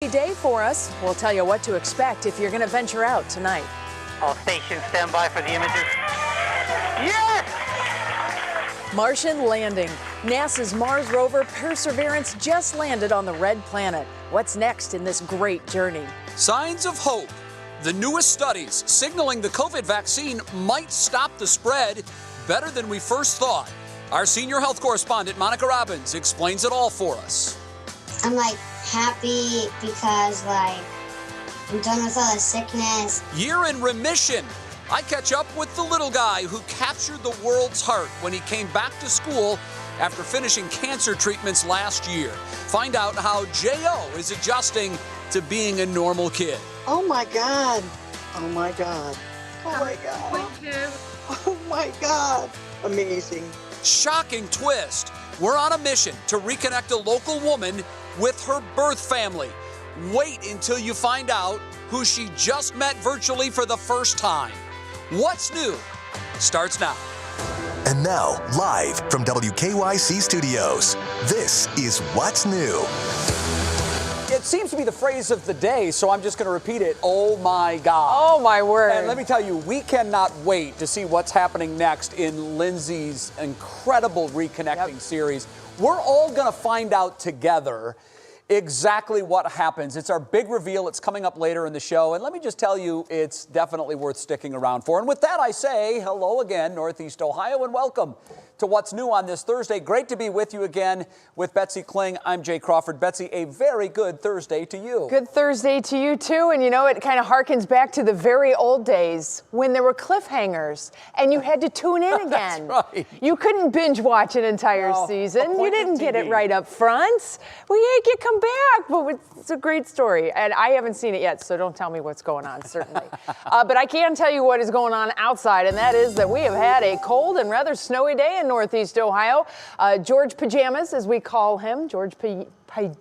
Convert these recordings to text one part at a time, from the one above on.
lucky day for us. We'll tell you what to expect if you're going to venture out tonight. All stations stand by for the images. Yes! Martian landing. NASA's Mars rover Perseverance just landed on the red planet. What's next in this great journey? Signs of hope. The newest studies signaling the COVID vaccine might stop the spread better than we first thought. Our senior health correspondent, Monica Robbins, explains it all for us. I'm happy because I'm done with all the sickness. Year in remission. I catch up with the little guy who captured the world's heart when he came back to school after finishing cancer treatments last year. Find out how J.O. is adjusting to being a normal kid. Oh my God. Oh my God. Oh my God. Oh my God. Amazing. Shocking twist. We're on a mission to reconnect a local woman with her birth family. Wait until you find out who she just met virtually for the first time. What's new starts now. And now, live from WKYC Studios, this is What's New. It seems to be the phrase of the day, so I'm just going to repeat it. Oh my God. Oh my word. And let me tell you, we cannot wait to see what's happening next in Lindsay's incredible Reconnecting series. We're all going to find out together exactly what happens. It's our big reveal. It's coming up later in the show. And let me just tell you, it's definitely worth sticking around for. And with that, I say hello again, Northeast Ohio, and welcome to What's New on this Thursday. Great to be with you again with Betsy Kling. I'm Jay Crawford. Betsy, a very good Thursday to you. Good Thursday to you, too. And you know, it kind of harkens back to the very old days when there were cliffhangers and you had to tune in again. That's right. You couldn't binge watch an entire season. You didn't get it right up front. Well, yeah, you come back, but it's a great story. And I haven't seen it yet, so don't tell me what's going on, certainly. But I can tell you what is going on outside, and that is that we have had a cold and rather snowy day in Northeast Ohio. George Pajamas, as we call him, George Pajamjas.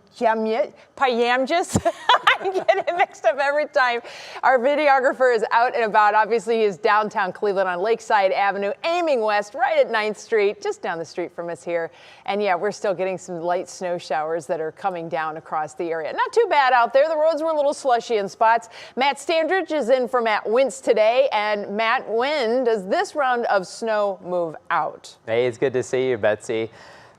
I get it mixed up every time. Our videographer is out and about. Obviously, he is downtown Cleveland on Lakeside Avenue, aiming west right at 9th Street, just down the street from us here. And yeah, we're still getting some light snow showers that are coming down across the area. Not too bad out there. The roads were a little slushy in spots. Matt Standridge is in for Matt Wintz today. And Matt, when does this round of snow move out? Hey, it's good to see you, Betsy.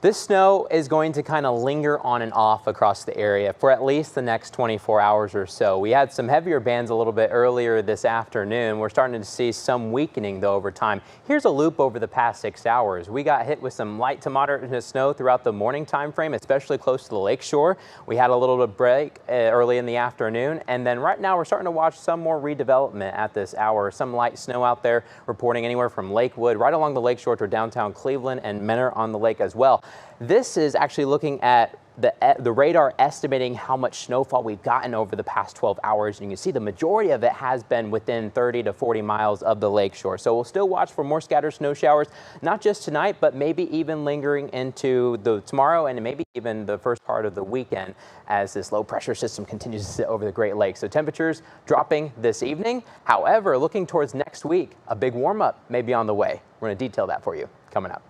This snow is going to kind of linger on and off across the area for at least the next 24 hours or so. We had some heavier bands a little bit earlier this afternoon. We're starting to see some weakening though over time. Here's a loop over the past 6 hours. We got hit with some light to moderate snow throughout the morning time frame, especially close to the lakeshore. We had a little bit of break early in the afternoon, and then right now we're starting to watch some more redevelopment at this hour. Some light snow out there, reporting anywhere from Lakewood right along the lakeshore to downtown Cleveland and Menor on the lake as well. This is actually looking at the radar estimating how much snowfall we've gotten over the past 12 hours. And you can see the majority of it has been within 30 to 40 miles of the lakeshore. So we'll still watch for more scattered snow showers, not just tonight, but maybe even lingering into tomorrow and maybe even the first part of the weekend as this low pressure system continues to sit over the Great Lakes. So temperatures dropping this evening. However, looking towards next week, a big warm up may be on the way. We're going to detail that for you coming up.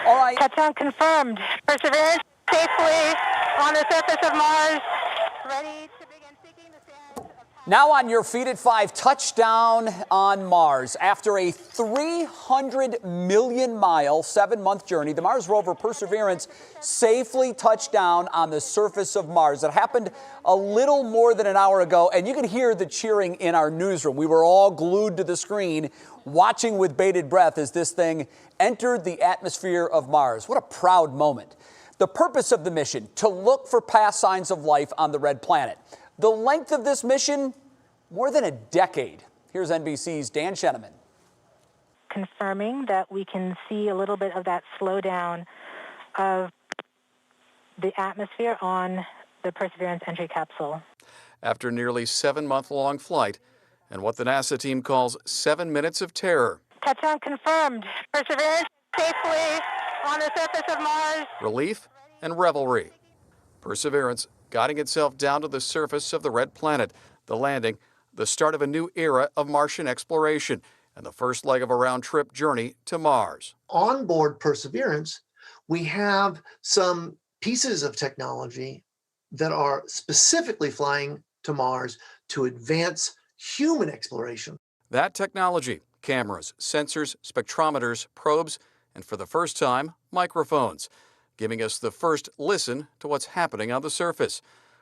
All right. Touchdown confirmed. Perseverance safely on the surface of Mars. Ready to begin seeking the sands of time. Now on your feet at 5, touchdown on Mars. After a 300 million mile, 7-month journey, the Mars rover Perseverance safely touched down on the surface of Mars. It happened a little more than an hour ago, and you can hear the cheering in our newsroom. We were all glued to the screen, watching with bated breath as this thing entered the atmosphere of Mars. What a proud moment. The purpose of the mission, to look for past signs of life on the red planet. The length of this mission, more than a decade. Here's NBC's Dan Sheneman. Confirming that we can see a little bit of that slowdown of the atmosphere on the Perseverance entry capsule. After nearly 7-month-long flight and what the NASA team calls 7 minutes of terror. Touchdown confirmed. Perseverance safely on the surface of Mars. Relief and revelry. Perseverance guiding itself down to the surface of the red planet. The landing, the start of a new era of Martian exploration and the first leg of a round-trip journey to Mars. On board Perseverance, We have some pieces of technology that are specifically flying to Mars to advance human exploration. That technology, cameras, sensors, spectrometers, probes, and for the first time, microphones, giving us the first listen to what's happening on the surface,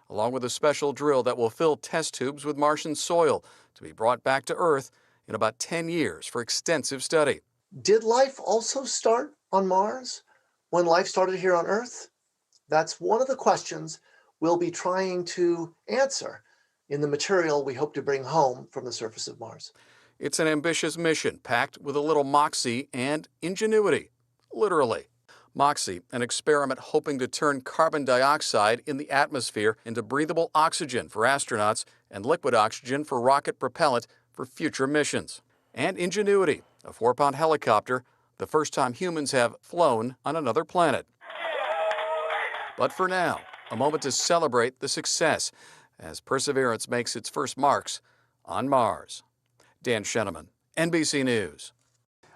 along with a special drill that will fill test tubes with Martian soil to be brought back to Earth in about 10 years for extensive study. Did life also start on Mars when life started here on Earth? That's one of the questions we'll be trying to answer in the material we hope to bring home from the surface of Mars. It's an ambitious mission packed with a little moxie and ingenuity, literally. Moxie, an experiment hoping to turn carbon dioxide in the atmosphere into breathable oxygen for astronauts and liquid oxygen for rocket propellant for future missions. And Ingenuity, a 4-pound helicopter, the first time humans have flown on another planet. But for now, a moment to celebrate the success as Perseverance makes its first marks on Mars. Dan Scheneman, NBC News.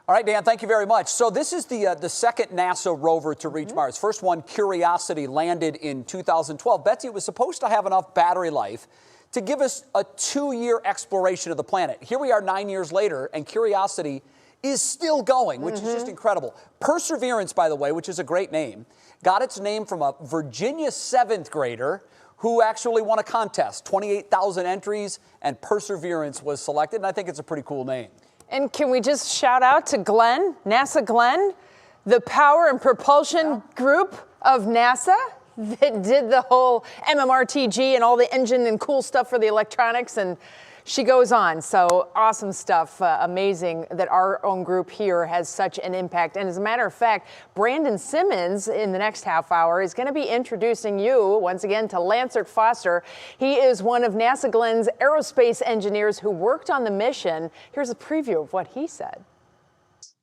All right, Dan, thank you very much. So this is the second NASA rover to reach Mars. First one, Curiosity, landed in 2012. Betsy, it was supposed to have enough battery life to give us a 2-year exploration of the planet. Here we are 9 years later, and Curiosity is still going, which is just incredible. Perseverance, by the way, which is a great name, got its name from a Virginia 7th grader who actually won a contest, 28,000 entries, and Perseverance was selected, and I think it's a pretty cool name. And can we just shout out to Glenn, NASA Glenn, the power and propulsion group of NASA that did the whole MMRTG and all the engine and cool stuff for the electronics, and she goes on. So awesome stuff. Amazing that our own group here has such an impact. And as a matter of fact, Brandon Simmons in the next half hour is going to be introducing you once again to Lancert Foster. He is one of NASA Glenn's aerospace engineers who worked on the mission. Here's a preview of what he said.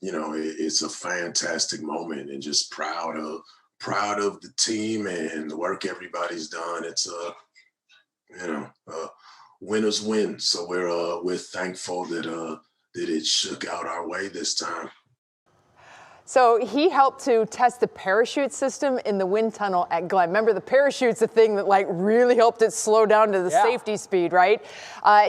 You know, it's a fantastic moment, and just proud of the team and the work everybody's done. It's winners win. So we're thankful that it shook out our way this time. So he helped to test the parachute system in the wind tunnel at Glenn. Remember, the parachute's the thing that like really helped it slow down to the safety speed, right?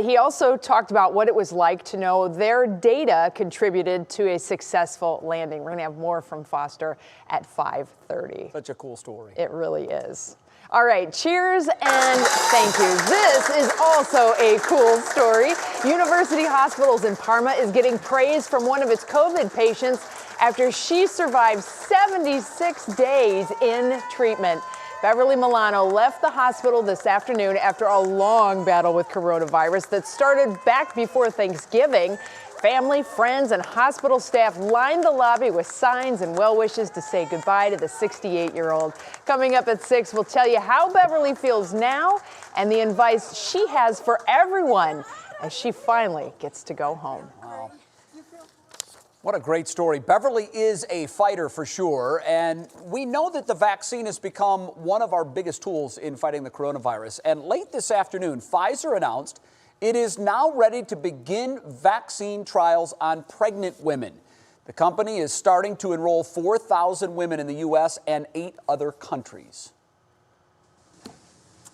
He also talked about what it was like to know their data contributed to a successful landing. We're gonna have more from Foster at 5:30. Such a cool story. It really is. All right, cheers and thank you. This is also a cool story. University Hospitals in Parma is getting praise from one of its COVID patients after she survived 76 days in treatment. Beverly Milano left the hospital this afternoon after a long battle with coronavirus that started back before Thanksgiving. Family, friends, and hospital staff lined the lobby with signs and well wishes to say goodbye to the 68-year-old. Coming up at 6, we'll tell you how Beverly feels now and the advice she has for everyone as she finally gets to go home. Wow. What a great story. Beverly is a fighter for sure, and we know that the vaccine has become one of our biggest tools in fighting the coronavirus. And late this afternoon, Pfizer announced it is now ready to begin vaccine trials on pregnant women. The company is starting to enroll 4,000 women in the U.S. and 8 other countries.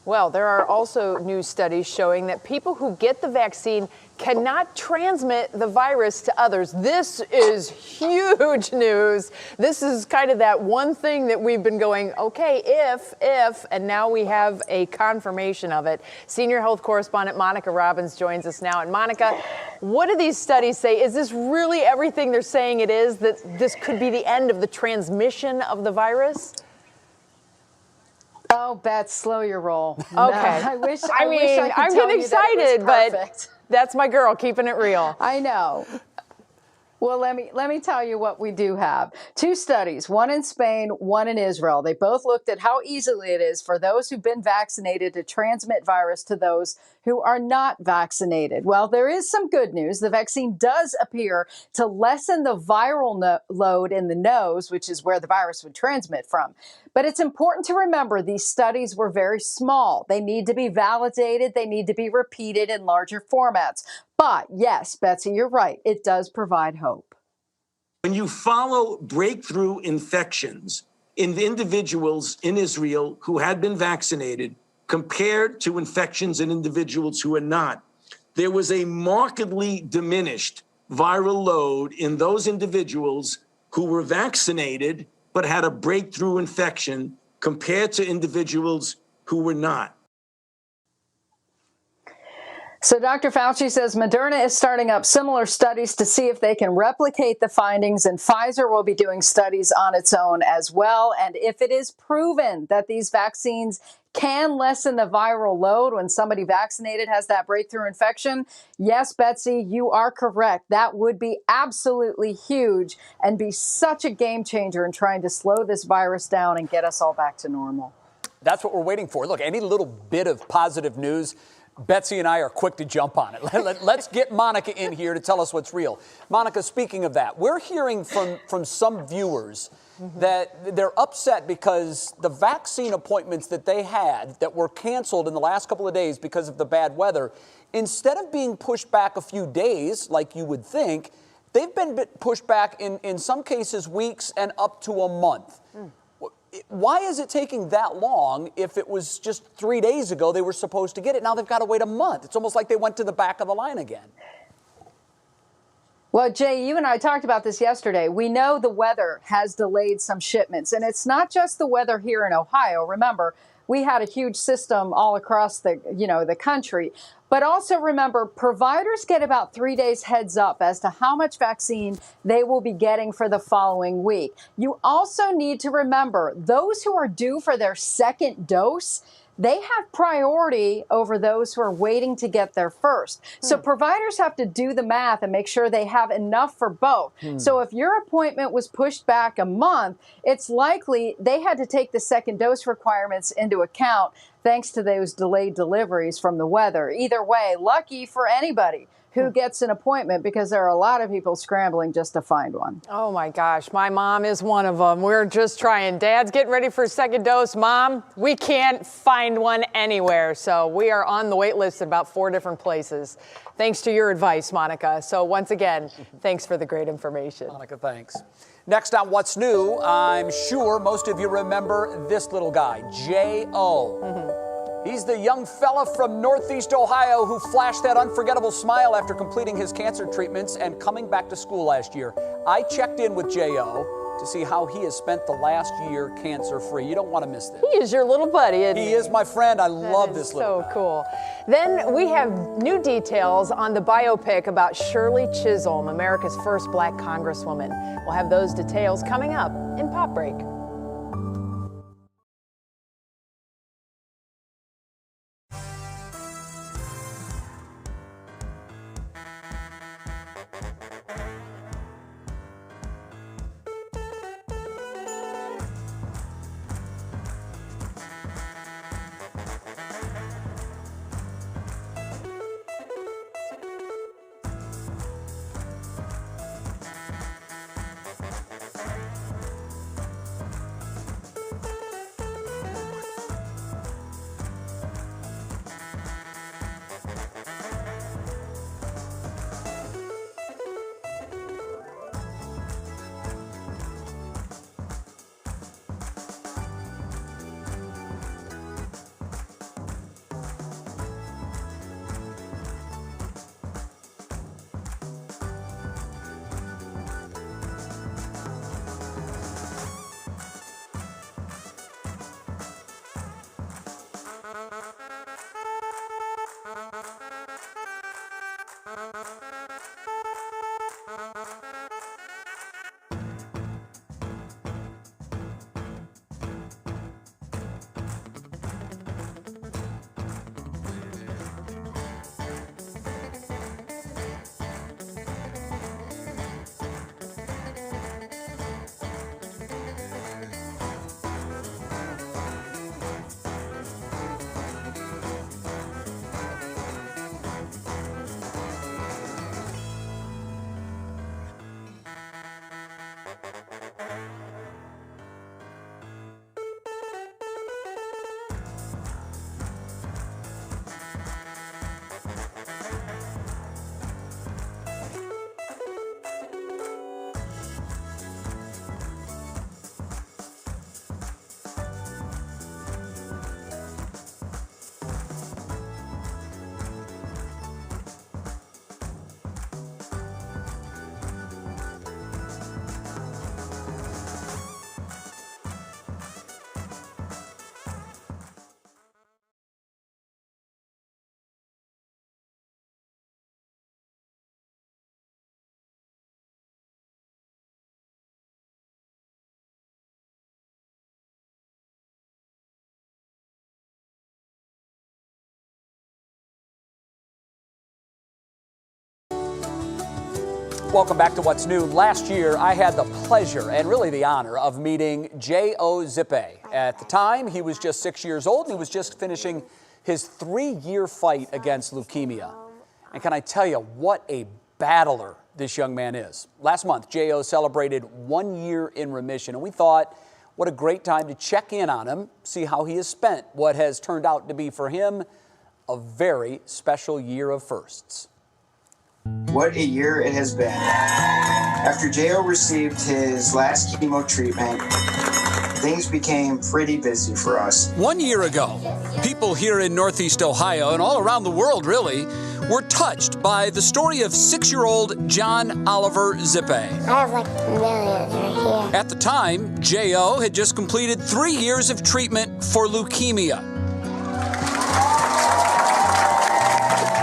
Well, there are also new studies showing that people who get the vaccine cannot transmit the virus to others. This is huge news. This is kind of that one thing that we've been going, okay, if, and now we have a confirmation of it. Senior health correspondent Monica Robbins joins us now. And Monica, what do these studies say? Is this really everything they're saying it is, that this could be the end of the transmission of the virus? Oh, Beth, slow your roll. Okay. No, I'm getting excited, but that's my girl, keeping it real. I know. Well, let me tell you what we do have. 2 studies, one in Spain, one in Israel. They both looked at how easily it is for those who've been vaccinated to transmit virus to those who are not vaccinated. Well, there is some good news. The vaccine does appear to lessen the viral load in the nose, which is where the virus would transmit from. But it's important to remember these studies were very small. They need to be validated. They need to be repeated in larger formats. But yes, Betsy, you're right. It does provide hope. When you follow breakthrough infections, in the individuals in Israel who had been vaccinated compared to infections in individuals who are not, there was a markedly diminished viral load in those individuals who were vaccinated but had a breakthrough infection compared to individuals who were not. So Dr. Fauci says Moderna is starting up similar studies to see if they can replicate the findings, and Pfizer will be doing studies on its own as well. And if it is proven that these vaccines can lessen the viral load when somebody vaccinated has that breakthrough infection, yes, Betsy, you are correct. That would be absolutely huge and be such a game changer in trying to slow this virus down and get us all back to normal. That's what we're waiting for. Look, any little bit of positive news, Betsy and I are quick to jump on it. Let's get Monica in here to tell us what's real. Monica, speaking of that, we're hearing from some viewers that they're upset because the vaccine appointments that they had that were canceled in the last couple of days because of the bad weather, instead of being pushed back a few days like you would think, they've been pushed back in some cases weeks and up to a month. Why is it taking that long if it was just 3 days ago they were supposed to get it? Now they've got to wait a month. It's almost like they went to the back of the line again. Well, Jay, you and I talked about this yesterday. We know the weather has delayed some shipments, and it's not just the weather here in Ohio. Remember, we had a huge system all across the country. But also remember, providers get about 3 days heads up as to how much vaccine they will be getting for the following week. You also need to remember those who are due for their second dose, they have priority over those who are waiting to get their first. So providers have to do the math and make sure they have enough for both. So if your appointment was pushed back a month, it's likely they had to take the second dose requirements into account thanks to those delayed deliveries from the weather. Either way, lucky for anybody who gets an appointment, because there are a lot of people scrambling just to find one. Oh my gosh, my mom is one of them. We're just trying. Dad's getting ready for a second dose. Mom, we can't find one anywhere. So we are on the wait list at about 4 different places. Thanks to your advice, Monica. So once again, thanks for the great information. Monica, thanks. Next on What's New, I'm sure most of you remember this little guy, J.O. He's the young fella from Northeast Ohio who flashed that unforgettable smile after completing his cancer treatments and coming back to school last year. I checked in with J.O. to see how he has spent the last year cancer-free. You don't want to miss this. He is your little buddy, isn't he? He is my friend. I love this little guy. So cool. Then we have new details on the biopic about Shirley Chisholm, America's first black congresswoman. We'll have those details coming up in Pop Break. Welcome back to What's New. Last year, I had the pleasure and really the honor of meeting J.O. Zippe. At the time, he was just 6 years old, and he was just finishing his 3-year fight against leukemia. And can I tell you, what a battler this young man is. Last month, J.O. celebrated 1 year in remission, and we thought, what a great time to check in on him, see how he has spent what has turned out to be for him a very special year of firsts. What a year it has been. After J.O. received his last chemo treatment, things became pretty busy for us. 1 year ago, people here in Northeast Ohio and all around the world, really, were touched by the story of 6-year-old John Oliver Zippe. I have like millions right here. At the time, J.O. had just completed 3 years of treatment for leukemia.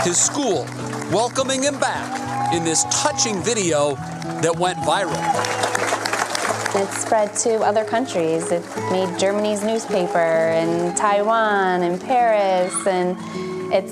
His school welcoming him back in this touching video that went viral. It spread to other countries. It made Germany's newspaper and Taiwan and Paris, and it's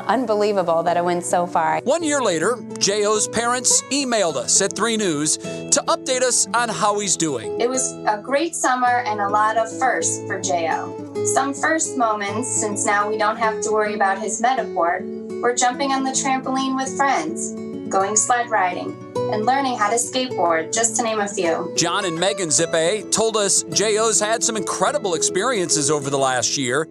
unbelievable that it went so far. 1 year later, J.O.'s parents emailed us at 3 News to update us on how he's doing. It was a great summer and a lot of firsts for J.O. Some first moments, since now we don't have to worry about his Mediport. We're jumping on the trampoline with friends, going sled riding, and learning how to skateboard, just to name a few. John and Megan Zippe told us J.O.'s had some incredible experiences over the last year,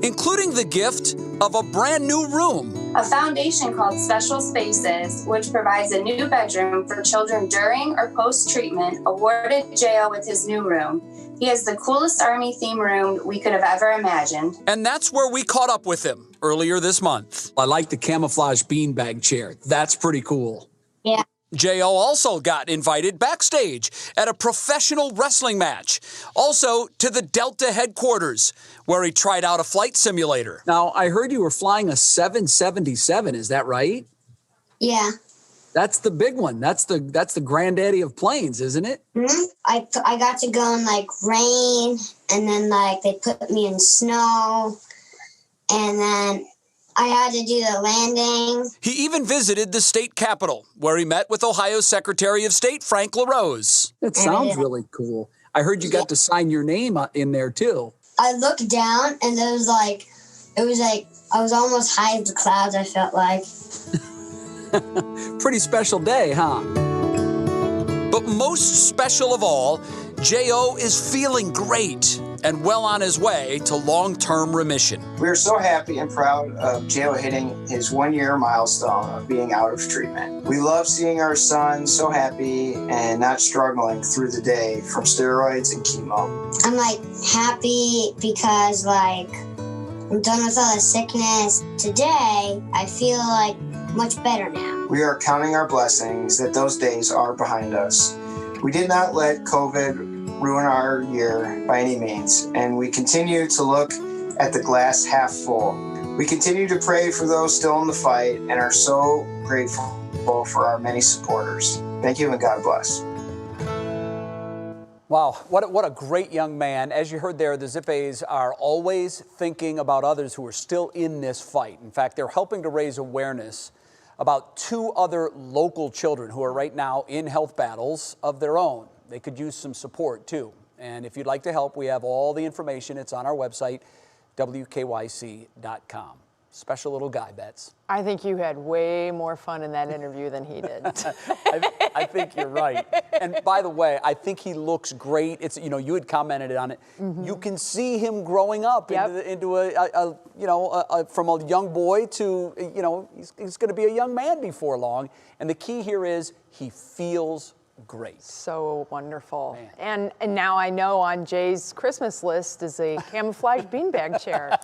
including the gift of a brand new room. A foundation called Special Spaces, which provides a new bedroom for children during or post-treatment, awarded J.O. with his new room. He has the coolest Army theme room we could have ever imagined. And that's where we caught up with him earlier this month. I like the camouflage beanbag chair. That's pretty cool. Yeah. J.O. also got invited backstage at a professional wrestling match. Also to the Delta headquarters, where he tried out a flight simulator. Now, I heard you were flying a 777, is that right? Yeah. That's the big one. That's the granddaddy of planes, isn't it? Mm-hmm. I got to go in like rain, and then like they put me in snow, and then I had to do the landing. He even visited the state capitol, where he met with Ohio Secretary of State Frank LaRose. That sounds really cool. I heard you got to sign your name in there, too. I looked down, and it was like I was almost high as the clouds, I felt like. Pretty special day, huh? But most special of all, J.O. is feeling great and well on his way to long-term remission. We are so happy and proud of J.O. hitting his 1 year milestone of being out of treatment. We love seeing our son so happy and not struggling through the day from steroids and chemo. I'm like happy because like I'm done with all the sickness. Today, I feel like much better now. We are counting our blessings that those days are behind us. We did not let COVID ruin our year by any means, and we continue to look at the glass half full. We continue to pray for those still in the fight and are so grateful for our many supporters. Thank you and God bless. Wow, what a great young man. As you heard there, the Zippes are always thinking about others who are still in this fight. In fact, they're helping to raise awareness about 2 other local children who are right now in health battles of their own. They could use some support, too. And if you'd like to help, we have all the information. It's on our website, WKYC.com. Special little guy, Bets. I think you had way more fun in that interview than he did. I think you're right. And by the way, I think he looks great. It's, you know, you had commented on it. Mm-hmm. You can see him growing up into a from a young boy to, you know, he's going to be a young man before long. And the key here is he feels great. So wonderful. And now I know on Jay's Christmas list is a camouflage beanbag chair.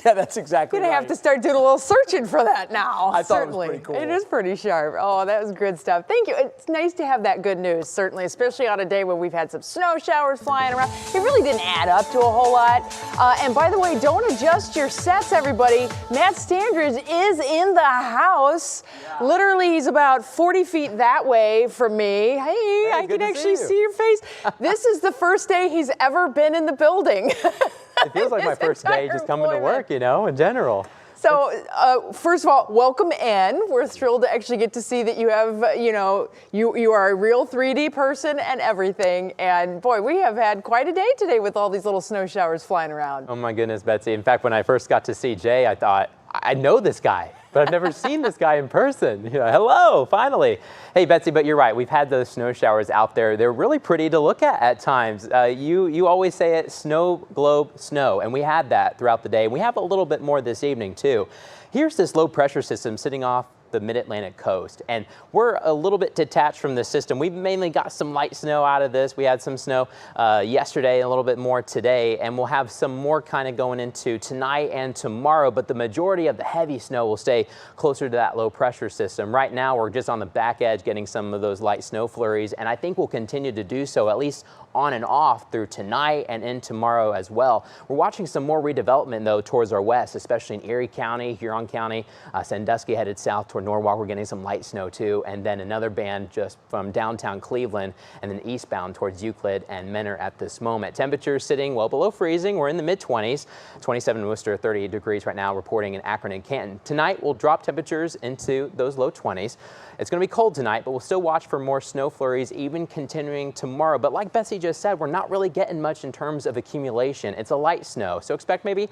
Yeah, that's exactly Gonna right. have to start doing a little searching for that now. I thought certainly. It was pretty cool. It is pretty sharp. Oh, that was good stuff. Thank you. It's nice to have that good news, certainly, especially on a day when we've had some snow showers flying around. It really didn't add up to a whole lot. And by the way, don't adjust your sets, everybody. Matt Standridge is in the house. Yeah. Literally, he's about 40 feet that way from me. Hey, I can actually see your face. This is the first day he's ever been in the building. It feels like my first day just coming to work, you know, in general. So, first of all, welcome in. We're thrilled to actually get to see that you have, you are a real 3D person and everything. And boy, we have had quite a day today with all these little snow showers flying around. Oh my goodness, Betsy. In fact, when I first got to see Jay, I thought, I know this guy, but I've never seen this guy in person. Hello, finally. Hey, Betsy, but you're right. We've had those snow showers out there. They're really pretty to look at times. You always say it, snow globe snow, and we had that throughout the day. We have a little bit more this evening, too. Here's this low pressure system sitting off the mid-Atlantic coast, and we're a little bit detached from the system. We've mainly got some light snow out of this. We had some snow yesterday, a little bit more today, and we'll have some more kind of going into tonight and tomorrow, but the majority of the heavy snow will stay closer to that low pressure system. Right now, we're just on the back edge getting some of those light snow flurries, and I think we'll continue to do so at least on and off through tonight and in tomorrow as well. We're watching some more redevelopment though towards our west, especially in Erie County, Huron County, Sandusky headed south toward Norwalk. We're getting some light snow too, and then another band just from downtown Cleveland and then eastbound towards Euclid and Menor at this moment. Temperatures sitting well below freezing. We're in the mid-20s, 27 in Worcester, 38 degrees right now, reporting in Akron and Canton. Tonight we'll drop temperatures into those low 20s. It's going to be cold tonight, but we'll still watch for more snow flurries even continuing tomorrow. But like Betsy just said, we're not really getting much in terms of accumulation. It's a light snow, so expect maybe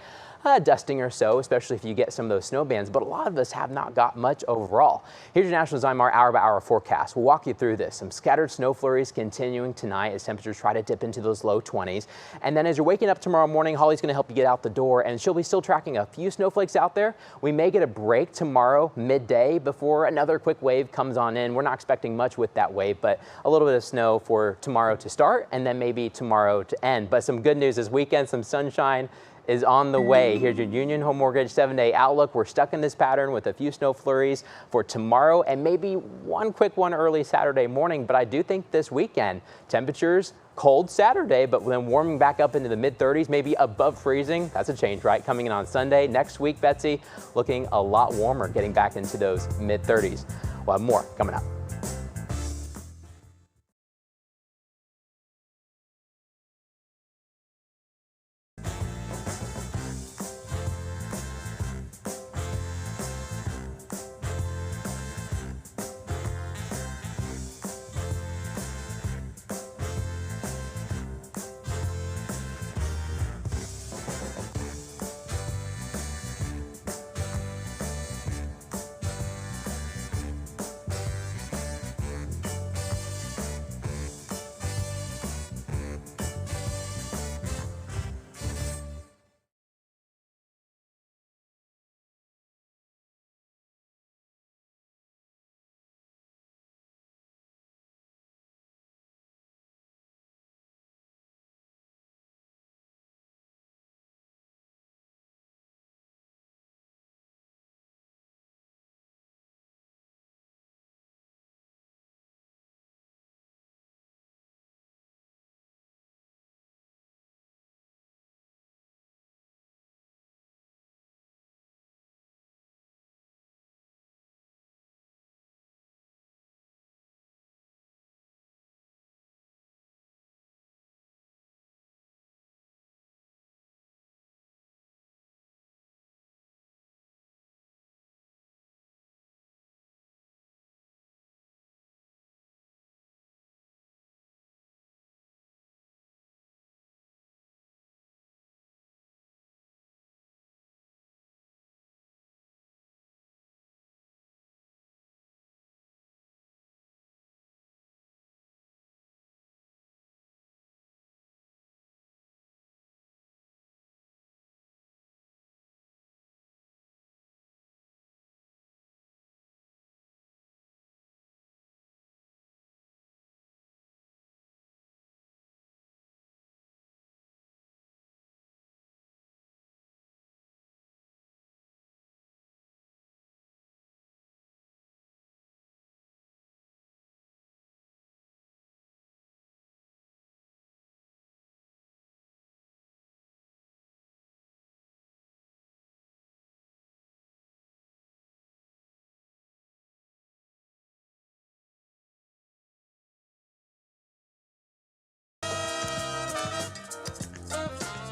a dusting or so, especially if you get some of those snow bands, but a lot of us have not got much overall. Here's your National Zymar hour-by-hour forecast. We'll walk you through this. Some scattered snow flurries continuing tonight as temperatures try to dip into those low 20s. And then as you're waking up tomorrow morning, Holly's going to help you get out the door, and she'll be still tracking a few snowflakes out there. We may get a break tomorrow midday before another quick wave comes on in. We're not expecting much with that wave, but a little bit of snow for tomorrow to start and then maybe tomorrow to end. But some good news this weekend, some sunshine is on the way. Here's your Union Home Mortgage 7-day outlook. We're stuck in this pattern with a few snow flurries for tomorrow and maybe one quick one early Saturday morning. But I do think this weekend, temperatures cold Saturday, but then warming back up into the mid-30s, maybe above freezing. That's a change, right? Coming in on Sunday. Next week, Betsy, looking a lot warmer, getting back into those mid-30s. We'll have more coming up.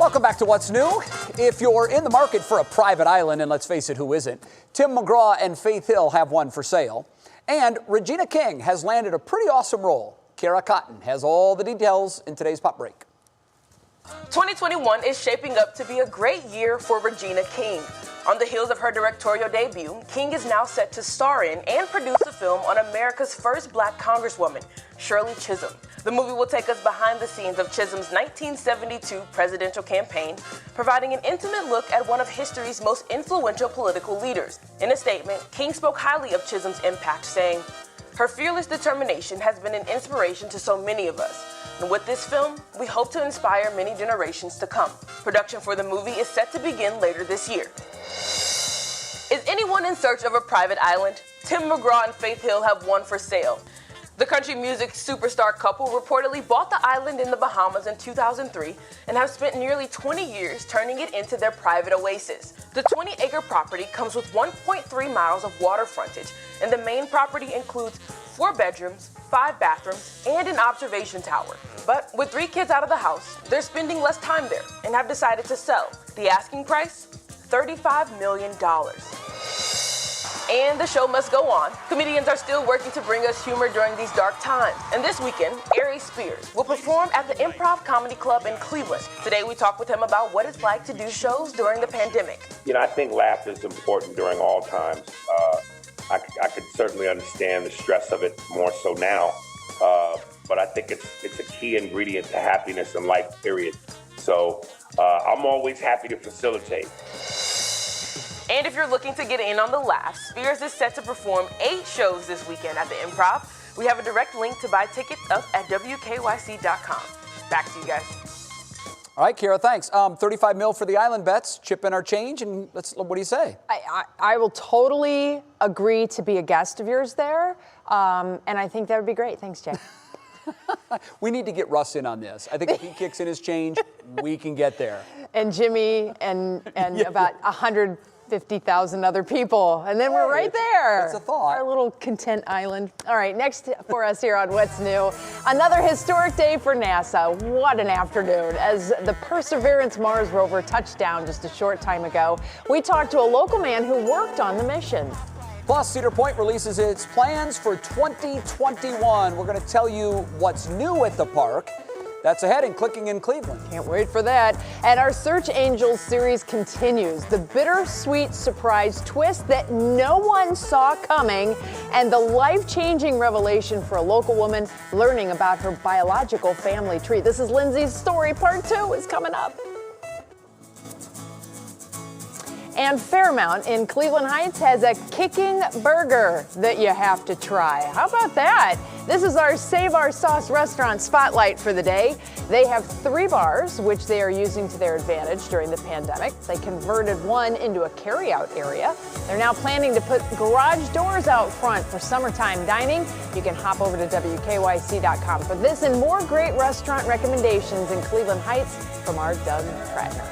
Welcome back to What's New. If you're in the market for a private island, and let's face it, who isn't, Tim McGraw and Faith Hill have one for sale. And Regina King has landed a pretty awesome role. Kara Cotton has all the details in today's Pop Break. 2021 is shaping up to be a great year for Regina King. On the heels of her directorial debut, King is now set to star in and produce a film on America's first black congresswoman, Shirley Chisholm. The movie will take us behind the scenes of Chisholm's 1972 presidential campaign, providing an intimate look at one of history's most influential political leaders. In a statement, King spoke highly of Chisholm's impact, saying, "Her fearless determination has been an inspiration to so many of us. And with this film, we hope to inspire many generations to come." Production for the movie is set to begin later this year. Is anyone in search of a private island? Tim McGraw and Faith Hill have one for sale. The country music superstar couple reportedly bought the island in the Bahamas in 2003 and have spent nearly 20 years turning it into their private oasis. The 20-acre property comes with 1.3 miles of water frontage, and the main property includes 4 bedrooms, 5 bathrooms, and an observation tower. But with 3 kids out of the house, they're spending less time there and have decided to sell. The asking price? $35 million. And the show must go on. Comedians are still working to bring us humor during these dark times. And this weekend, Ari Spears will perform at the Improv Comedy Club in Cleveland. Today we talk with him about what it's like to do shows during the pandemic. You know, I think laughter is important during all times. I could certainly understand the stress of it more so now. But I think it's a key ingredient to happiness in life, period. So I'm always happy to facilitate. And if you're looking to get in on the laughs, Spears is set to perform 8 shows this weekend at the Improv. We have a direct link to buy tickets up at WKYC.com. Back to you guys. All right, Kara, thanks. 35 mil for the island bets. Chip in our change, and what do you say? I will totally agree to be a guest of yours there, and I think that would be great. Thanks, Jay. We need to get Russ in on this. I think if he kicks in his change, we can get there. And Jimmy and about 150,000 other people. And then we're right there. That's a thought. Our little content island. All right, next for us here on What's New, another historic day for NASA. What an afternoon. As the Perseverance Mars rover touched down just a short time ago, we talked to a local man who worked on the mission. Plus, Cedar Point releases its plans for 2021. We're going to tell you what's new at the park. That's ahead in Clicking in Cleveland. Can't wait for that. And our Search Angels series continues. The bittersweet surprise twist that no one saw coming, and the life-changing revelation for a local woman learning about her biological family tree. This is Lindsay's story. Part 2 is coming up. And Fairmount in Cleveland Heights has a kicking burger that you have to try. How about that? This is our Save Our Sauce restaurant spotlight for the day. They have 3 bars, which they are using to their advantage during the pandemic. They converted one into a carryout area. They're now planning to put garage doors out front for summertime dining. You can hop over to WKYC.com for this and more great restaurant recommendations in Cleveland Heights from our Doug Tratner.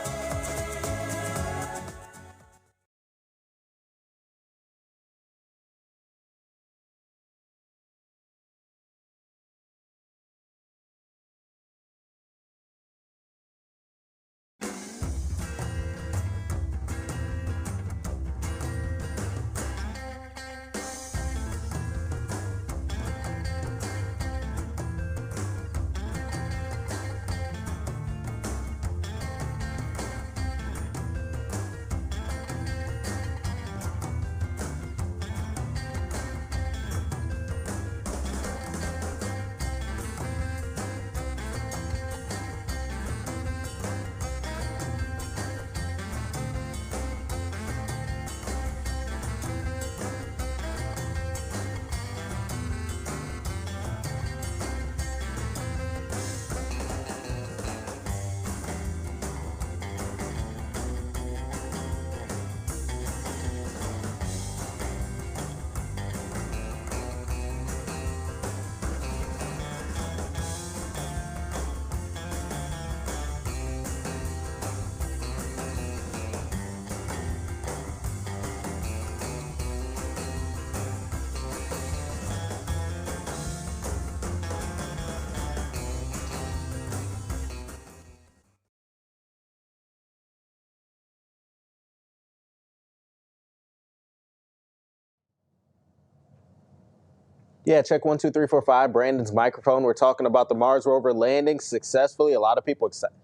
Yeah, check 1, 2, 3, 4, 5. Brandon's microphone. We're talking about the Mars rover landing successfully. A lot of people excited.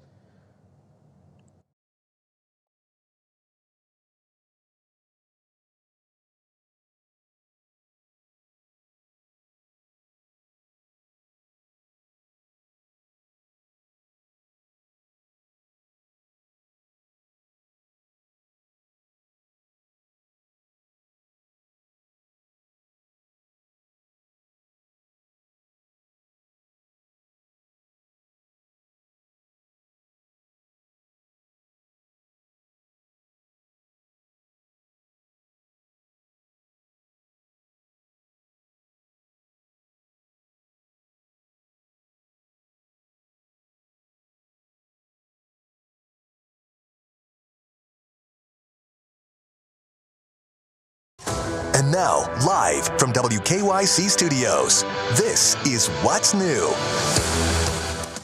And now, live from WKYC Studios, this is What's New.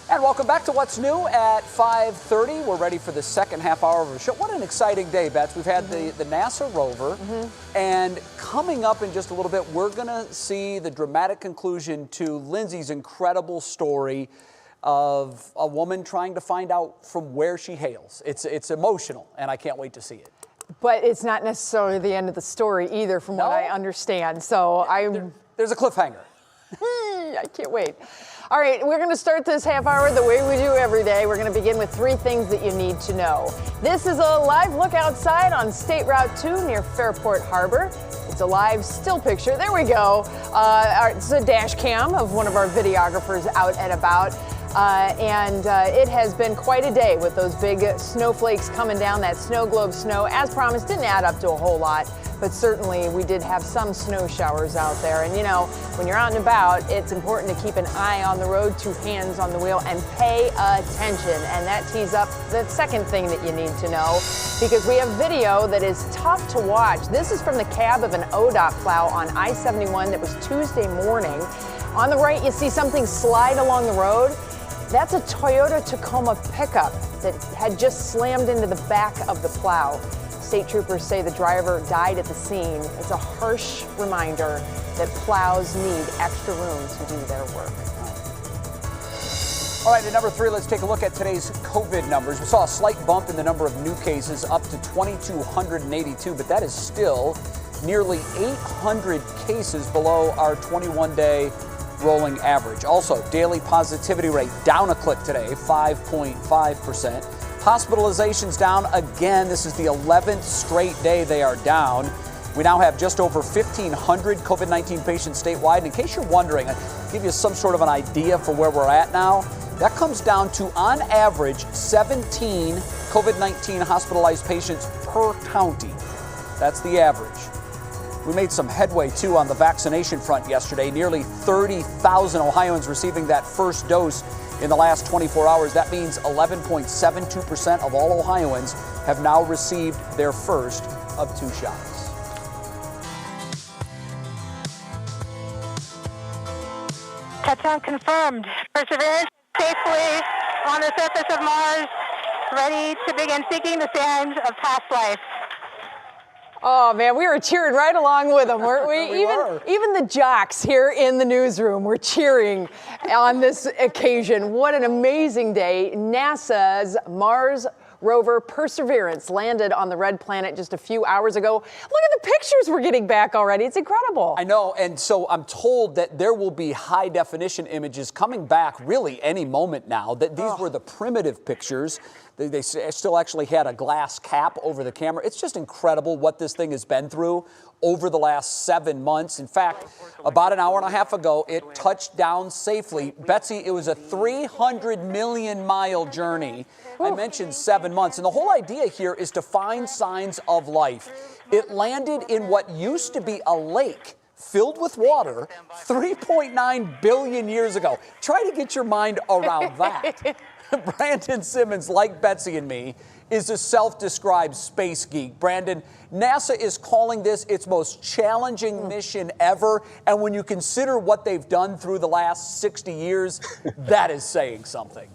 And welcome back to What's New at 5:30. We're ready for the second half hour of the show. What an exciting day, Bets. We've had the NASA rover, and coming up in just a little bit, we're going to see the dramatic conclusion to Lindsay's incredible story of a woman trying to find out from where she hails. It's emotional, and I can't wait to see it. But it's not necessarily the end of the story either, from what I understand. So there's a cliffhanger. I can't wait. All right, we're going to start this half hour the way we do every day. We're going to begin with 3 things that you need to know. This is a live look outside on State Route 2 near Fairport Harbor. It's a live still picture. There we go. It's a dash cam of one of our videographers out and about. It has been quite a day with those big snowflakes coming down. That snow globe snow, as promised, didn't add up to a whole lot, but certainly we did have some snow showers out there. And you know, when you're out and about, it's important to keep an eye on the road, 2 hands on the wheel, and pay attention. And that tees up the second thing that you need to know, because we have video that is tough to watch. This is from the cab of an ODOT plow on I-71 that was Tuesday morning. On the right, you see something slide along the road. That's a Toyota Tacoma pickup that had just slammed into the back of the plow. State troopers say the driver died at the scene. It's a harsh reminder that plows need extra room to do their work. All right, at number 3, let's take a look at today's COVID numbers. We saw a slight bump in the number of new cases up to 2,282, but that is still nearly 800 cases below our 21-day rolling average. Also, daily positivity rate down a click today, 5.5%. Hospitalizations down again. This is the 11th straight day they are down. We now have just over 1,500 COVID-19 patients statewide. In case you're wondering, I'll give you some sort of an idea for where we're at now. That comes down to, on average, 17 COVID-19 hospitalized patients per county. That's the average. We made some headway, too, on the vaccination front yesterday. Nearly 30,000 Ohioans receiving that first dose in the last 24 hours. That means 11.72% of all Ohioans have now received their first of 2 shots. Touchdown confirmed. Perseverance safely on the surface of Mars, ready to begin seeking the sands of past life. Oh, man, we were cheering right along with them, weren't we? Even the jocks here in the newsroom were cheering on this occasion. What an amazing day. NASA's Mars rover Perseverance landed on the red planet just a few hours ago. Look at the pictures we're getting back already. It's incredible. I know, and so I'm told that there will be high-definition images coming back really any moment now. That these were the primitive pictures. They still actually had a glass cap over the camera. It's just incredible what this thing has been through over the last 7 months. In fact, about an hour and a half ago, it touched down safely. Betsy, it was a 300 million mile journey. I mentioned 7 months, and the whole idea here is to find signs of life. It landed in what used to be a lake filled with water 3.9 billion years ago. Try to get your mind around that. Brandon Simmons, like Betsy and me, is a self-described space geek. Brandon, NASA is calling this its most challenging mission ever, and when you consider what they've done through the last 60 years, that is saying something.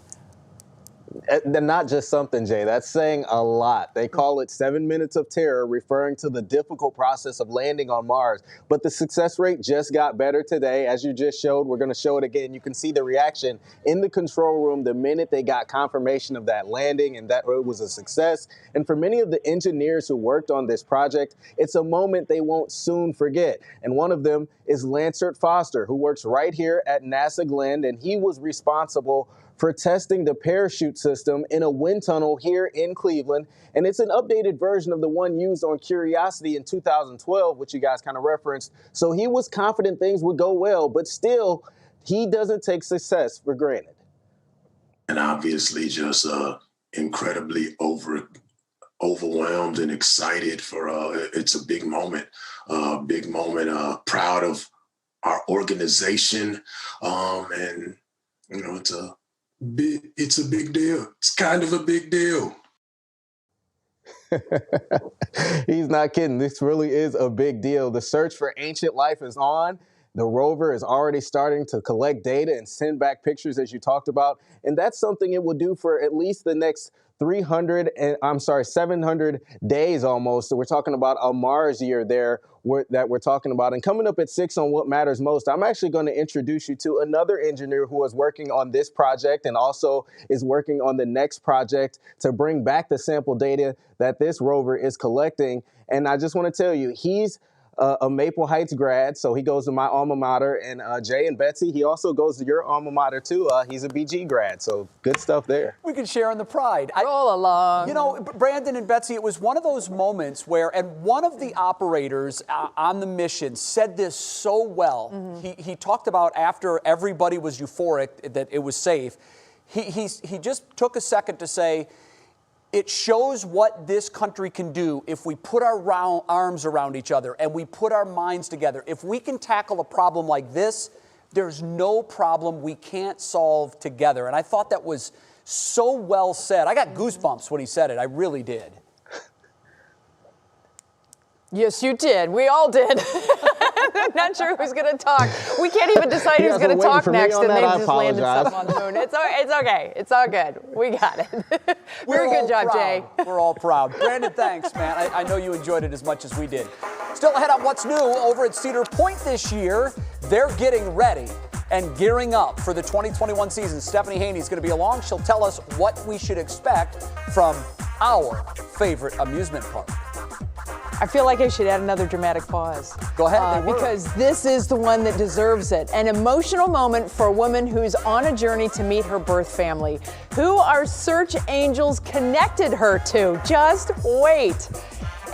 not just something, Jay. That's saying a lot. They call it 7 minutes of terror, referring to the difficult process of landing on Mars. But the success rate just got better today. As you just showed, we're going to show it again. You can see the reaction in the control room the minute they got confirmation of that landing and that it was a success. And for many of the engineers who worked on this project, it's a moment they won't soon forget. And one of them is Lancert Foster, who works right here at NASA Glenn, and he was responsible for testing the parachute system in a wind tunnel here in Cleveland. And it's an updated version of the one used on Curiosity in 2012, which you guys kind of referenced. So he was confident things would go well, but still, he doesn't take success for granted. And obviously just incredibly overwhelmed and excited for it's a big moment, proud of our organization. And, you know, it's a big deal. It's kind of a big deal. He's not kidding. This really is a big deal. The search for ancient life is on. The rover is already starting to collect data and send back pictures, as you talked about. And that's something it will do for at least the next 700 days almost. So we're talking about a Mars year there that we're talking about. And coming up at 6 on What Matters Most, I'm actually going to introduce you to another engineer who is working on this project and also is working on the next project to bring back the sample data that this rover is collecting. And I just want to tell you, he's a Maple Heights grad, so he goes to my alma mater, and Jay and Betsy, he also goes to your alma mater too. He's a BG grad, so good stuff there. We can share in the pride. Roll along. You know, Brandon and Betsy, it was one of those moments where, and one of the operators on the mission said this so well. Mm-hmm. He talked about after everybody was euphoric that it was safe. He just took a second to say, it shows what this country can do if we put our arms around each other and we put our minds together. If we can tackle a problem like this, there's no problem we can't solve together. And I thought that was so well said. I got goosebumps when he said it. I really did. Yes, you did. We all did. I'm not sure who's going to talk. We can't even decide who's going to talk next, and they just landed something on the moon. It's okay. It's all good. We got it. Very good job, Jay. We're all proud. Brandon, thanks, man. I know you enjoyed it as much as we did. Still ahead on What's New over at Cedar Point this year. They're getting ready and gearing up for the 2021 season. Stephanie Haney is going to be along. She'll tell us what we should expect from our favorite amusement park. I feel like I should add another dramatic pause. Go ahead. Because this is the one that deserves it. An emotional moment for a woman who's on a journey to meet her birth family. Who our search angels connected her to. Just wait.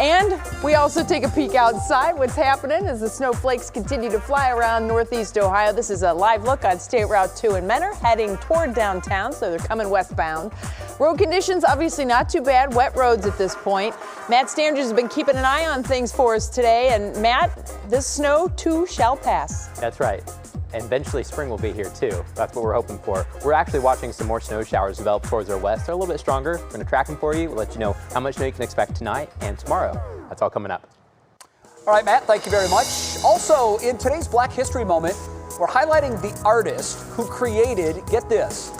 And we also take a peek outside, what's happening as the snowflakes continue to fly around Northeast Ohio. This is a live look on State Route 2 in Mentor, heading toward downtown, so they're coming westbound. Road conditions, obviously not too bad, wet roads at this point. Matt Standridge has been keeping an eye on things for us today, and Matt, this snow too shall pass. That's right. And eventually spring will be here too. That's what we're hoping for. We're actually watching some more snow showers develop towards our west. They're a little bit stronger. We're going to track them for you. We'll let you know how much snow you can expect tonight and tomorrow. That's all coming up. All right, Matt, thank you very much. Also, in today's Black History Moment, we're highlighting the artist who created, get this,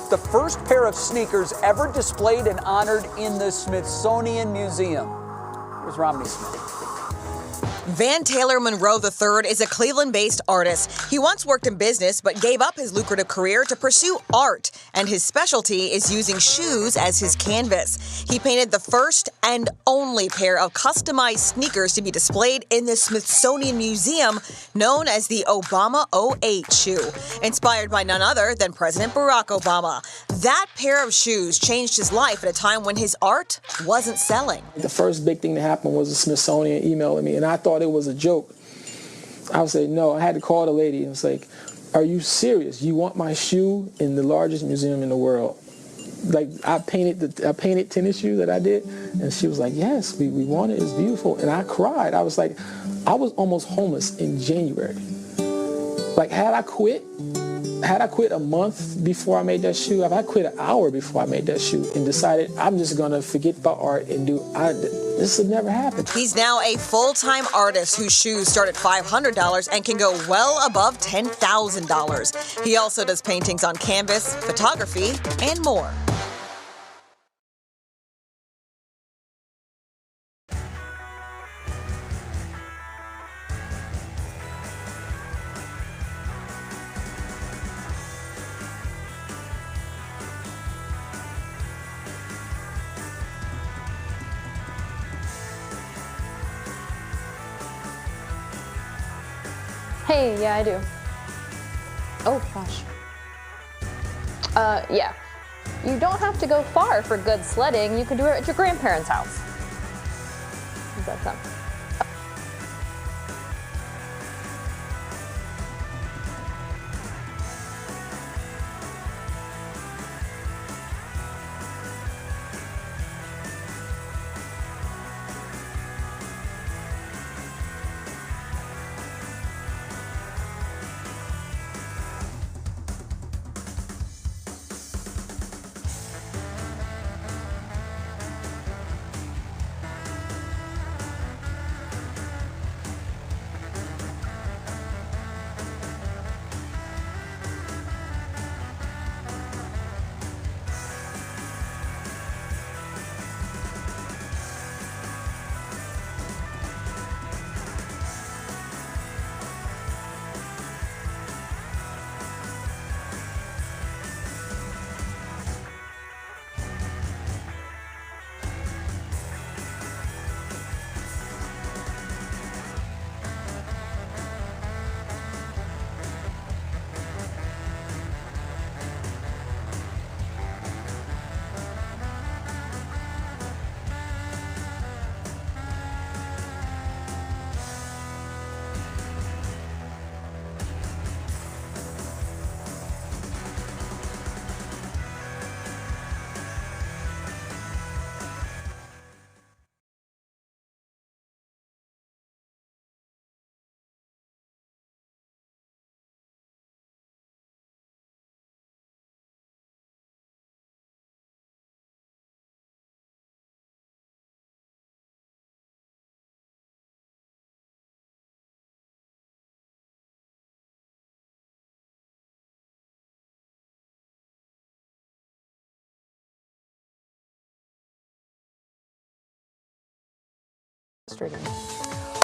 the first pair of sneakers ever displayed and honored in the Smithsonian Museum. Here's Romney Smith. Van Taylor Monroe III is a Cleveland-based artist. He once worked in business, but gave up his lucrative career to pursue art, and his specialty is using shoes as his canvas. He painted the first and only pair of customized sneakers to be displayed in the Smithsonian Museum, known as the Obama 08 shoe, inspired by none other than President Barack Obama. That pair of shoes changed his life at a time when his art wasn't selling. The first big thing that happened was the Smithsonian emailing me, and I thought it was a joke. I would say, no, I had to call the lady and was like, are you serious? You want my shoe in the largest museum in the world? Like, I painted tennis shoes that I did, and she was like, yes, we want it, it's beautiful. And I cried. I was like, I was almost homeless in January. Like, had I quit a month before I made that shoe, if I quit an hour before I made that shoe and decided I'm just gonna forget about art and this would never happen. He's now a full-time artist whose shoes start at $500 and can go well above $10,000. He also does paintings on canvas, photography, and more. Hey, yeah, I do. Oh, gosh. Yeah. You don't have to go far for good sledding. You can do it at your grandparents' house. How's that sound?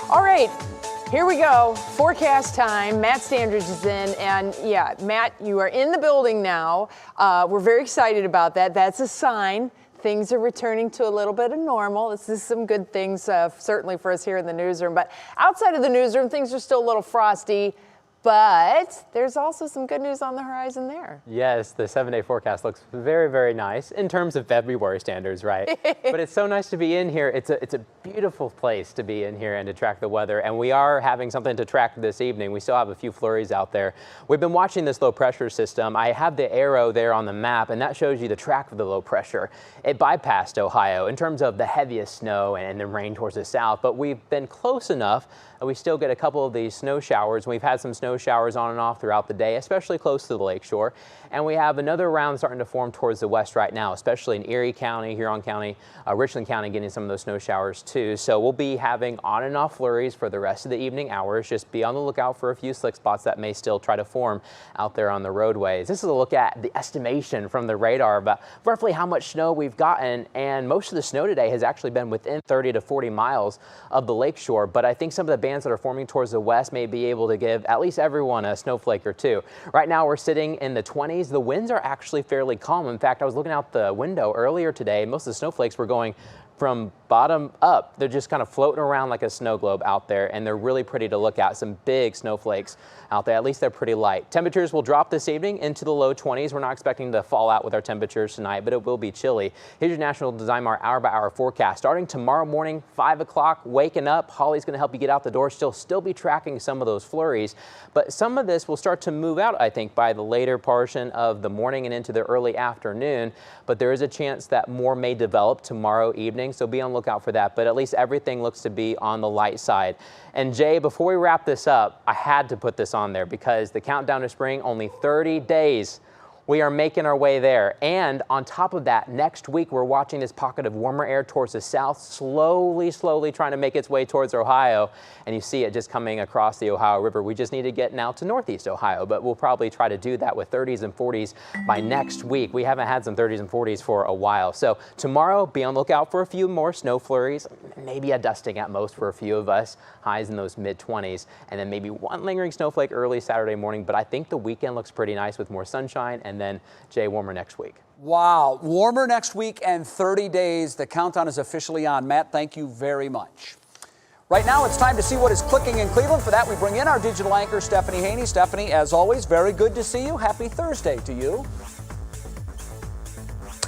All right, here we go. Forecast time. Matt Standridge is in, and yeah, Matt, you are in the building now. We're very excited about that. That's a sign things are returning to a little bit of normal. This is some good things, certainly for us here in the newsroom. But outside of the newsroom, things are still a little frosty. But there's also some good news on the horizon there. Yes, the 7-day forecast looks very, very nice in terms of February standards, right? But it's so nice to be in here. It's a beautiful place to be in here and to track the weather. And we are having something to track this evening. We still have a few flurries out there. We've been watching this low pressure system. I have the arrow there on the map, and that shows you the track of the low pressure. It bypassed Ohio in terms of the heaviest snow and the rain towards the south, but we've been close enough. We still get a couple of these snow showers. We've had some snow showers on and off throughout the day, especially close to the lakeshore. And we have another round starting to form towards the west right now, especially in Erie County, Huron County, Richland County getting some of those snow showers too. So we'll be having on and off flurries for the rest of the evening hours. Just be on the lookout for a few slick spots that may still try to form out there on the roadways. This is a look at the estimation from the radar about roughly how much snow we've gotten. And most of the snow today has actually been within 30 to 40 miles of the lakeshore. But I think some of the bands that are forming towards the west may be able to give at least everyone a snowflake or two. Right now we're sitting in the 20s. The winds are actually fairly calm. In fact, I was looking out the window earlier today. Most of the snowflakes were going from bottom up. They're just kind of floating around like a snow globe out there, and they're really pretty to look at. Some big snowflakes out there. At least they're pretty light. Temperatures will drop this evening into the low 20s. We're not expecting to fall out with our temperatures tonight, but it will be chilly. Here's your National Design-Mar hour-by-hour forecast. Starting tomorrow morning, 5 o'clock, waking up. Holly's going to help you get out the door. Still be tracking some of those flurries, but some of this will start to move out, I think, by the later portion of the morning and into the early afternoon. But there is a chance that more may develop tomorrow evening, so be on the lookout for that. But at least everything looks to be on the light side. And Jay, before we wrap this up, I had to put this on there because the countdown to spring, only 30 days. We are making our way there. And on top of that, next week, we're watching this pocket of warmer air towards the south, slowly trying to make its way towards Ohio. And you see it just coming across the Ohio River. We just need to get now to northeast Ohio, but we'll probably try to do that with 30s and 40s by next week. We haven't had some 30s and 40s for a while. So tomorrow, be on the lookout for a few more snow flurries, maybe a dusting at most for a few of us, highs in those mid-20s, and then maybe one lingering snowflake early Saturday morning. But I think the weekend looks pretty nice with more sunshine, and then Jay, warmer next week. Wow, warmer next week and 30 days. The countdown is officially on. Matt, thank you very much. Right now, it's time to see what is clicking in Cleveland. For that, we bring in our digital anchor, Stephanie Haney. Stephanie, as always, very good to see you. Happy Thursday to you.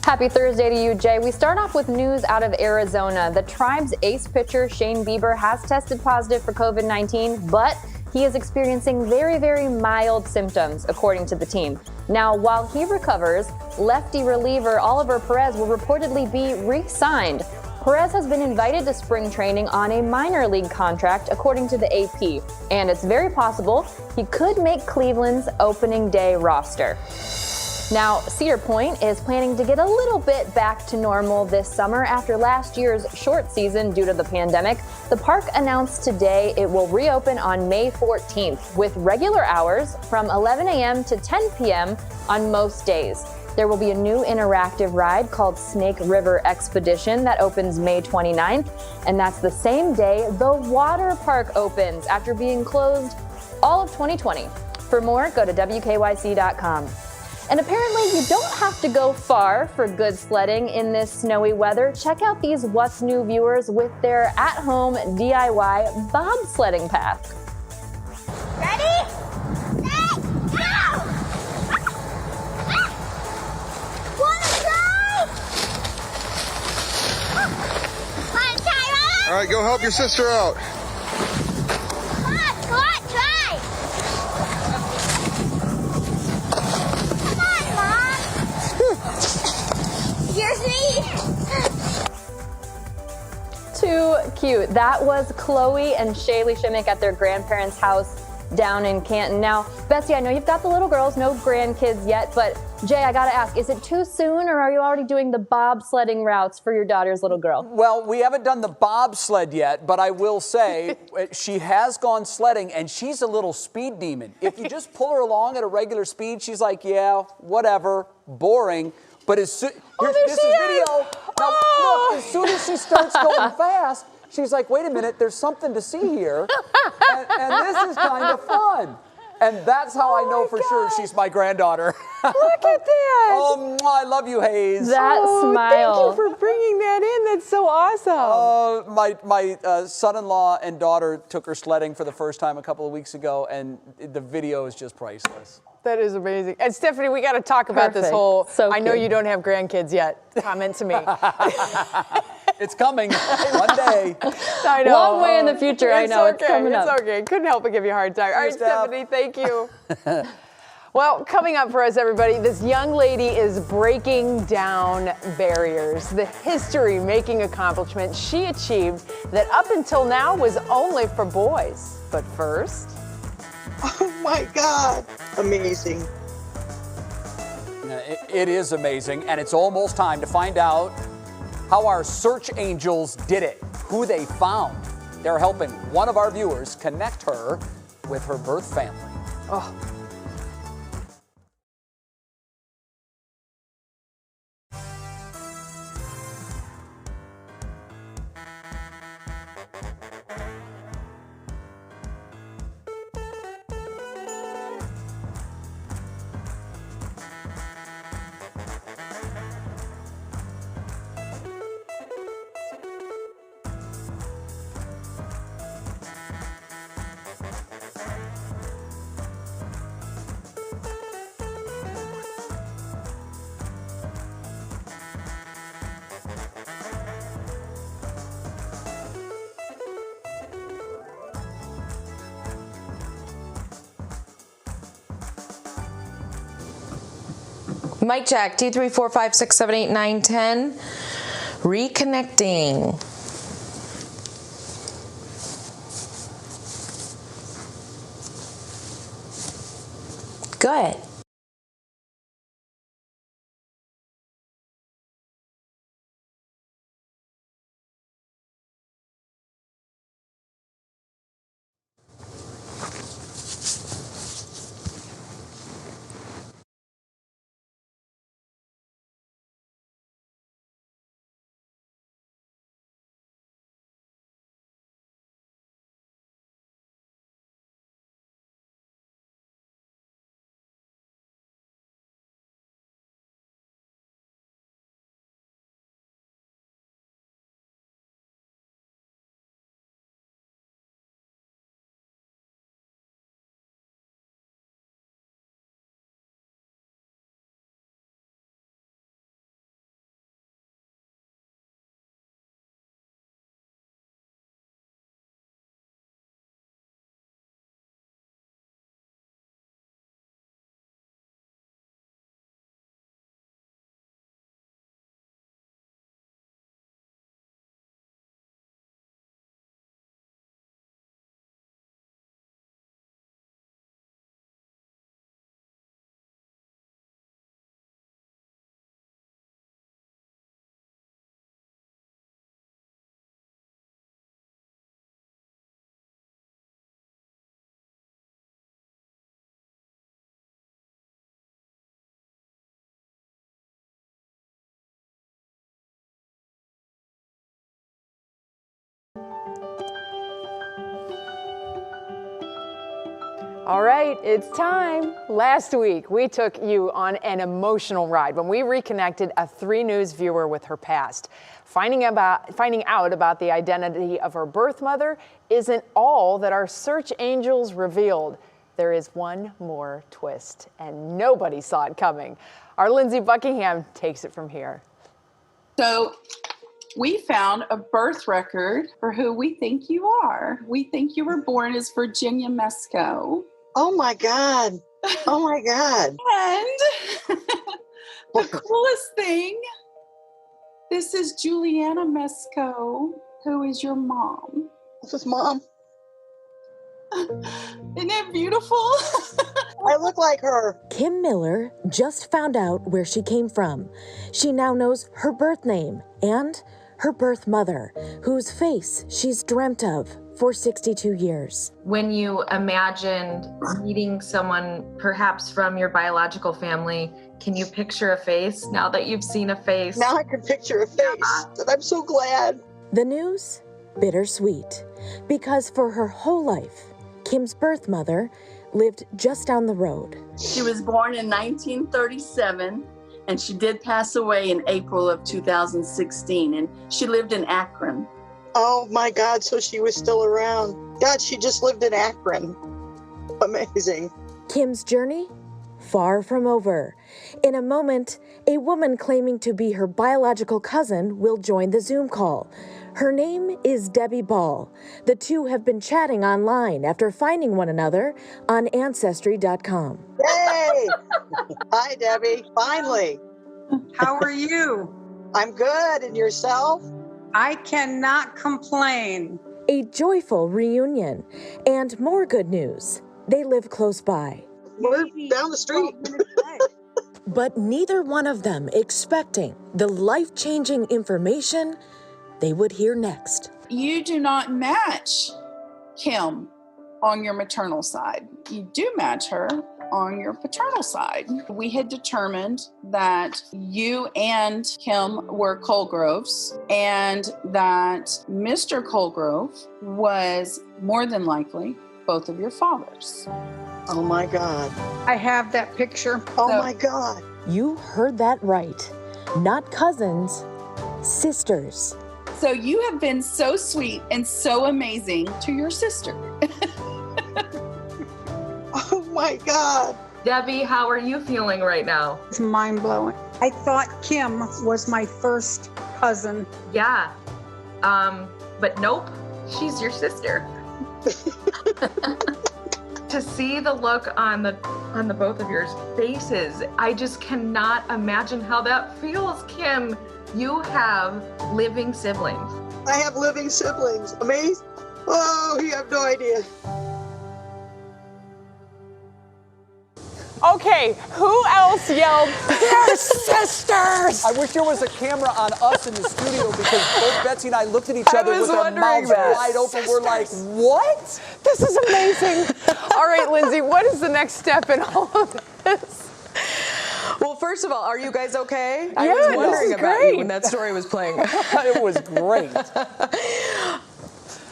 Happy Thursday to you, Jay. We start off with news out of Arizona. The Tribe's ace pitcher, Shane Bieber, has tested positive for COVID-19, but he is experiencing very, very mild symptoms, according to the team. Now, while he recovers, lefty reliever Oliver Perez will reportedly be re-signed. Perez has been invited to spring training on a minor league contract, according to the AP, and it's very possible he could make Cleveland's opening day roster. Now, Cedar Point is planning to get a little bit back to normal this summer after last year's short season due to the pandemic. The park announced today it will reopen on May 14th with regular hours from 11 a.m. to 10 p.m. on most days. There will be a new interactive ride called Snake River Expedition that opens May 29th, and that's the same day the water park opens after being closed all of 2020. For more, go to WKYC.com. And apparently you don't have to go far for good sledding in this snowy weather. Check out these What's New viewers with their at-home DIY bobsledding path. Ready? Set, go! Wanna try? Wanna try, All right, go help your sister out. Come on, try! Come on, Mom! You're sweet! Too cute. That was Chloe and Shaylee Shimmick at their grandparents' house down in Canton. Now, Betsy, I know you've got the little girls, no grandkids yet, but Jay, I gotta ask, is it too soon or are you already doing the bobsledding routes for your daughter's little girl? Well, we haven't done the bobsled yet, but I will say she has gone sledding and she's a little speed demon. If you just pull her along at a regular speed, she's like, yeah, whatever, boring. But as soon, this is video. Now, look, as soon as she starts going fast, she's like, wait a minute, there's something to see here. And this is kind of fun. And that's how I know for sure she's my granddaughter. Look at that. Oh, I love you, Hayes. That smile. Thank you for bringing that in. That's so awesome. My son-in-law and daughter took her sledding for the first time a couple of weeks ago, and the video is just priceless. That is amazing. And Stephanie, we got to talk about this whole, I know you don't have grandkids yet, comment to me. It's coming one day. I know. Long way in the future, I know. It's coming up. It's okay. Couldn't help but give you a hard time. All right, Stephanie, thank you. Well, coming up for us, everybody, this young lady is breaking down barriers. The history-making accomplishment she achieved that up until now was only for boys. But first... Oh my God, amazing. It is amazing, and it's almost time to find out how our search angels did it, who they found. They're helping one of our viewers connect her with her birth family. Oh. Mic check, 2, 3, 4, 5, 6, 7, 8, 9, 10. Reconnecting. Good. All right, it's time. Last week, we took you on an emotional ride when we reconnected a 3 News viewer with her past. Finding out about the identity of her birth mother isn't all that our search angels revealed. There is one more twist, and nobody saw it coming. Our Lindsay Buckingham takes it from here. So we found a birth record for who we think you are. We think you were born as Virginia Mesco. Oh my God. Oh my God. And the coolest thing, this is Juliana Mesco, who is your mom. This is Mom. Isn't it beautiful? I look like her. Kim Miller just found out where she came from. She now knows her birth name and her birth mother, whose face she's dreamt of for 62 years. When you imagined meeting someone perhaps from your biological family, can you picture a face now that you've seen a face? Now I can picture a face, and I'm so glad. The news? Bittersweet. Because for her whole life, Kim's birth mother lived just down the road. She was born in 1937, and she did pass away in April of 2016, and she lived in Akron. Oh my God, so she was still around. God, she just lived in Akron. Amazing. Kim's journey? Far from over. In a moment, a woman claiming to be her biological cousin will join the Zoom call. Her name is Debbie Ball. The two have been chatting online after finding one another on Ancestry.com. Yay! Hi, Debbie. Finally. How are you? I'm good. And yourself? I cannot complain. A joyful reunion. And more good news. They live close by. We're down the street. But neither one of them expecting the life-changing information they would hear next. You do not match Kim on your maternal side. You do match her on your paternal side. We had determined that you and Kim were Colgroves, and that Mr. Colgrove was more than likely both of your fathers. Oh my God. I have that picture. Oh my God. You heard that right. Not cousins, sisters. So you have been so sweet and so amazing to your sister. Oh my God. Debbie, how are you feeling right now? It's mind-blowing. I thought Kim was my first cousin. Yeah. But nope, she's your sister. To see the look on the both of your faces, I just cannot imagine how that feels, Kim. You have living siblings. I have living siblings. Amazing. Oh, you have no idea. Okay, who else yelled, "They're sisters"? I wish there was a camera on us in the studio, because both Betsy and I looked at each other with our mouths wide open. We're like, what? This is amazing. All right, Lindsay, what is the next step in all of this? Well, first of all, are you guys okay? I was wondering about you when that story was playing. It was great.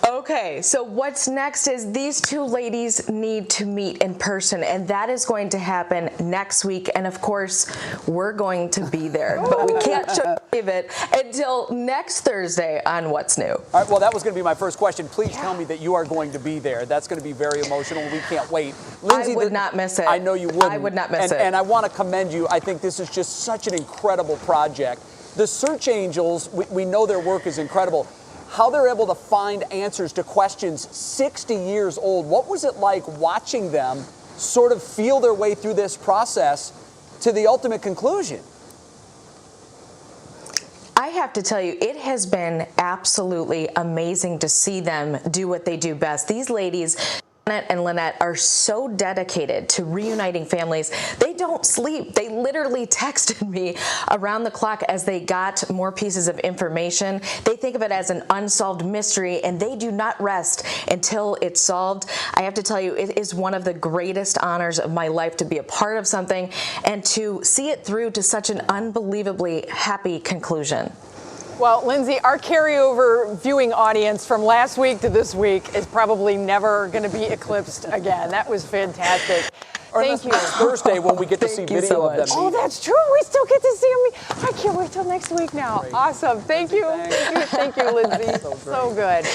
Okay, so what's next is these two ladies need to meet in person, and that is going to happen next week. And of course, we're going to be there, but we can't show it until next Thursday on What's New. All right, well, that was going to be my first question. Please tell me that you are going to be there. That's going to be very emotional. We can't wait. Lindsay, I would not miss it. I know you wouldn't. I would not miss it. And I want to commend you. I think this is just such an incredible project. The Search Angels, we know their work is incredible. How they're able to find answers to questions 60 years old. What was it like watching them sort of feel their way through this process to the ultimate conclusion? I have to tell you, it has been absolutely amazing to see them do what they do best. These ladies, Janet and Lynette, are so dedicated to reuniting families. They don't sleep. They literally texted me around the clock as they got more pieces of information. They think of it as an unsolved mystery, and they do not rest until it's solved. I have to tell you, it is one of the greatest honors of my life to be a part of something and to see it through to such an unbelievably happy conclusion. Well, Lindsay, our carryover viewing audience from last week to this week is probably never going to be eclipsed again. That was fantastic. Thank you. Next Thursday when we get to see video of them. Oh, that's true. We still get to see them. I can't wait till next week now. Great. Awesome. Thank you. Thank you, Lindsay. So good.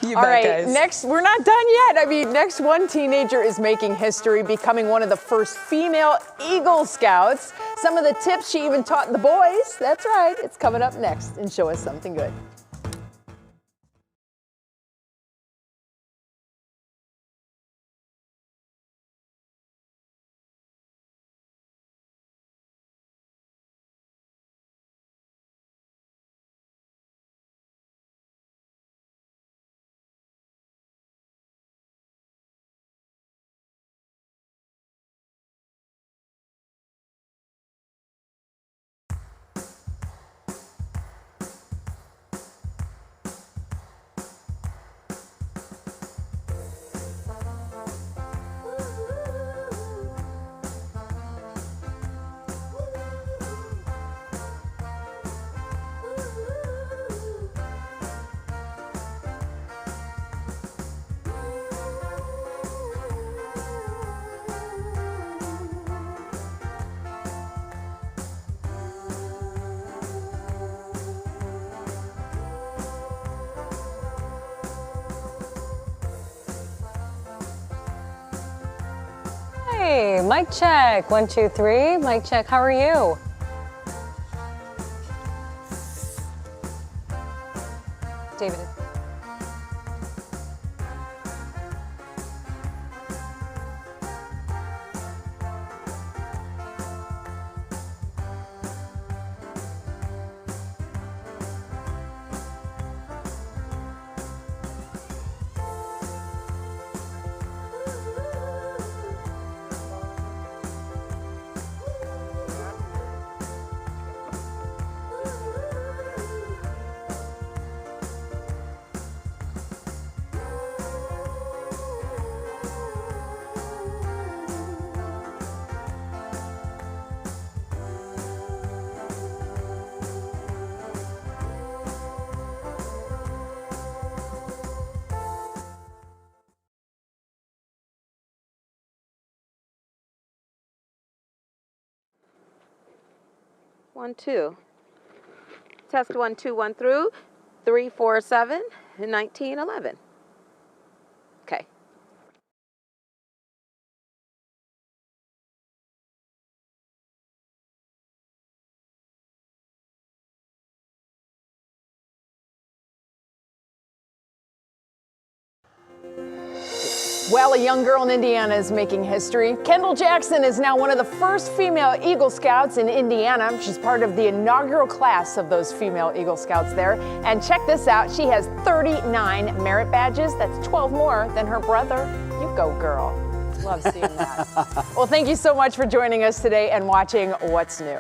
You All bet, right, guys. next, we're not done yet. I mean, next, one teenager is making history, becoming one of the first female Eagle Scouts. Some of the tips she even taught the boys. That's right. It's coming up next and Show Us Something Good. Hey, mic check. 1, 2, 3. Mic check. How are you? David. One, two. Test 1, 2, 1 through 3, 4, 7, and 19, 11. Okay. Well, a young girl in Indiana is making history. Kendall Jackson is now one of the first female Eagle Scouts in Indiana. She's part of the inaugural class of those female Eagle Scouts there. And check this out, she has 39 merit badges. That's 12 more than her brother. You go, girl. Love seeing that. Well, thank you so much for joining us today and watching What's New.